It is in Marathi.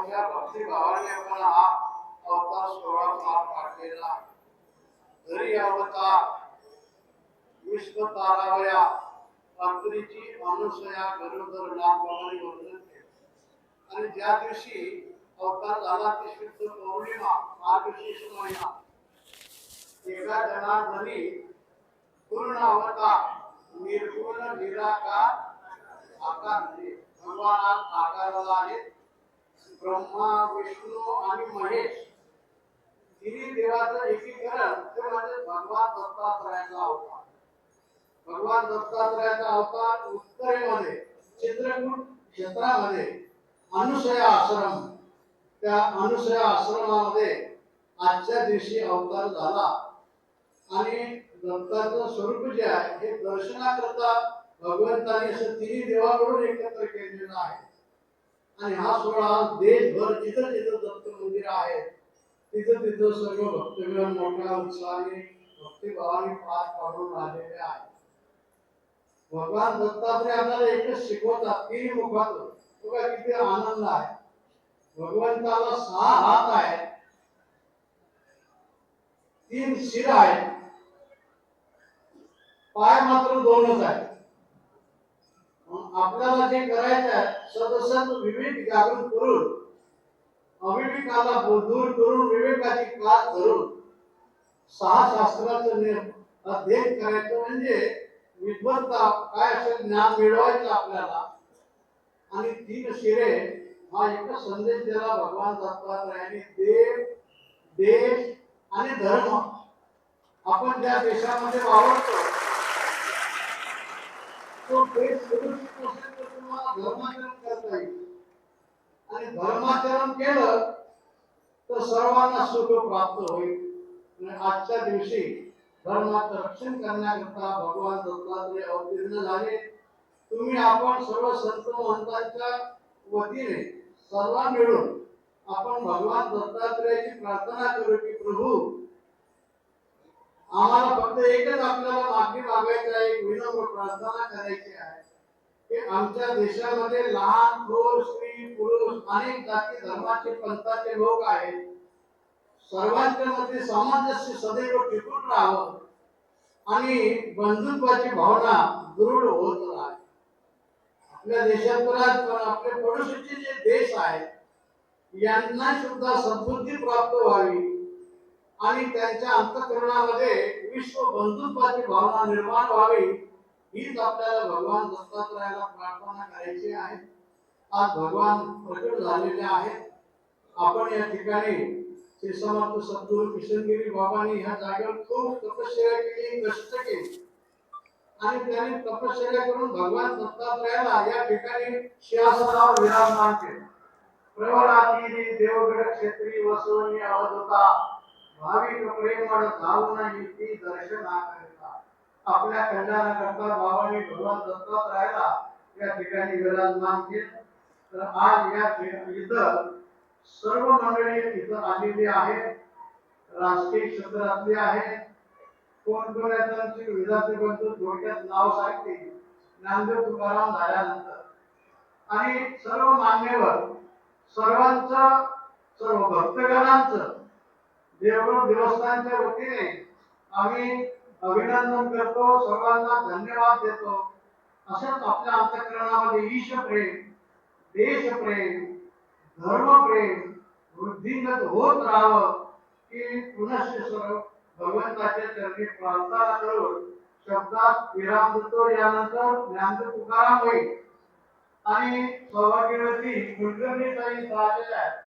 मोठ्या भक्तिभावाने आपण हा अवतार सोहळा पार पाडलेला. तरी अवतार विश्वतारावया रात्रीची अनुसया गरुडर नामप्रमाणे वर्णन केले. आणि ज्या दिवशी अवतार झाला ती शुद्ध पौर्णिमा, मार्गशीर्ष महिना. एका जनार्दनी पूर्ण अवतार निर्गुण निराकार आकार म्हणजे भगवान आकाराला आहेत. ब्रह्मा, विष्णू आणि महेश तिन्ही देवाचं एकीकरण ते म्हणजे भगवान दत्तात्रयाचा अवतार. भगवान दत्तात्रयाचा अवतार उत्तरेमध्ये चित्रकूट क्षेत्रामध्ये अनुसया आश्रम, त्या अनुसया आश्रमामध्ये आजच्या दिवशी अवतार झाला. आणि दत्ताचं स्वरूप जे आहे हे दर्शनाकरता भगवंताने असं तिन्ही देवाकडून एकत्र केलेलं आहे. आणि हा सोहळा देशभर जिथं जिथं दत्त मंदिर आहे तिथं तिथं सर्व भक्तगण मोठ्या उत्साहाने भक्तिभावाने पार पाडून राहिलेले आहे. भगवान दत्तात्रय आपल्याला एकच शिकवतात, तीन मुखातून. बघा किती आनंद आहे. भगवंताला 6 हात आहेत, 3 शिर आहेत, पाय मात्र 2च आहेत. आपल्याला जे करायचं आहे सदसद विवेक जागृत करून अविवेकाला दूर करून विवेकाची कास धरून 6 शास्त्राचं अध्ययन करायचं म्हणजे विद्वत्ता काय असेल ज्ञान मिळवायचं आपल्याला. आणि 3 शिरे हा एक संदेश दिला भगवान दत्तात्रयाने. देव, देश आणि धर्म. आपण ज्या देशामध्ये वावरतो तो देश सुरक्षित असेल तर तुम्हाला धर्माचरण करता येईल. आणि धर्माचरण केलं तर सर्वांना सुख प्राप्त होईल. आजच्या दिवशी धर्माचं रक्षण करण्याकरता भगवान दत्तात्रय अवतीर्ण झाले. तुम्ही आपण सर्व संत महंतांच्या वतीने सर्व मिळून आपण भगवान दत्तात्रयाची प्रार्थना करू की प्रभू आम्हाला फक्त एकच आपल्याला माफी मागायची आहे, एक विनम्र प्रार्थना करायची आहे की आमच्या देशामध्ये लहान थोर स्त्री पुरुष अनेक जाती धर्माचे पंथाचे लोक आहेत. सर्वांच्या मध्ये सामंजस्य सदैव टिकून राहावं आणि बंधुत्वाची भावना दृढ होत राहावी. आपल्या देशात आपले पडोशीचे जे देश आहेत यांना सुद्धा सद्बुद्धी प्राप्त व्हावी आणि त्यांच्या अंतःकरणामध्ये विश्व बंधुत्वाची भावना निर्माण व्हावी, हीच आपल्याला भगवान दत्तात्रयाला प्रार्थना करायची आहे. आज भगवान प्रकट झालेले आहेत. आपण या ठिकाणी श्री समर्थ सद्गुरू किशनगिरी बाबांनी ह्या जागेवर खूप तपश्चर्या केली, कष्ट केली. आणि त्यांनी तपश्चर्या करून भगवान दत्तात्रयाला या ठिकाणी सिंहासनावर विराजमान केले. प्रवराती देवगड क्षेत्री वसवणी अवधूता भाविक प्रेमळ धावून येती दर्शनाकरिता. आपल्या कल्याणाकरता बाबांनी भगवान दत्तात्रयाला या ठिकाणी विराजमान केले. तर आज या इथं सर्व मंडळी इथं आलेली आहेत. राजकीय क्षेत्रातली आहेत. कोण कोण त्यांची विद्यार्थी थोडक्यात नाव सांगते. ज्ञानदेव तुकाराम झाल्यानंतर आणि सर्व मान्यवर सर्वांचं सर्व भक्तगणांचं देवगड देवस्थानच्या वतीने आम्ही अभिनंदन करतो, सर्वांना धन्यवाद देतो. असंच आपल्या अंतःकरणामध्ये ईशप्रेम, देशप्रेम, धर्मप्रेम वृद्धिंगत होत राहावं की पुनश्च सर्व भगवंताच्या चरणी प्रार्थना करून शब्दात विराम देतो. यानंतर ज्ञानदेव तुकाराम होईल आणि सौभाग्यवती कुलकर्णी ताई राहिलेल्या आहेत.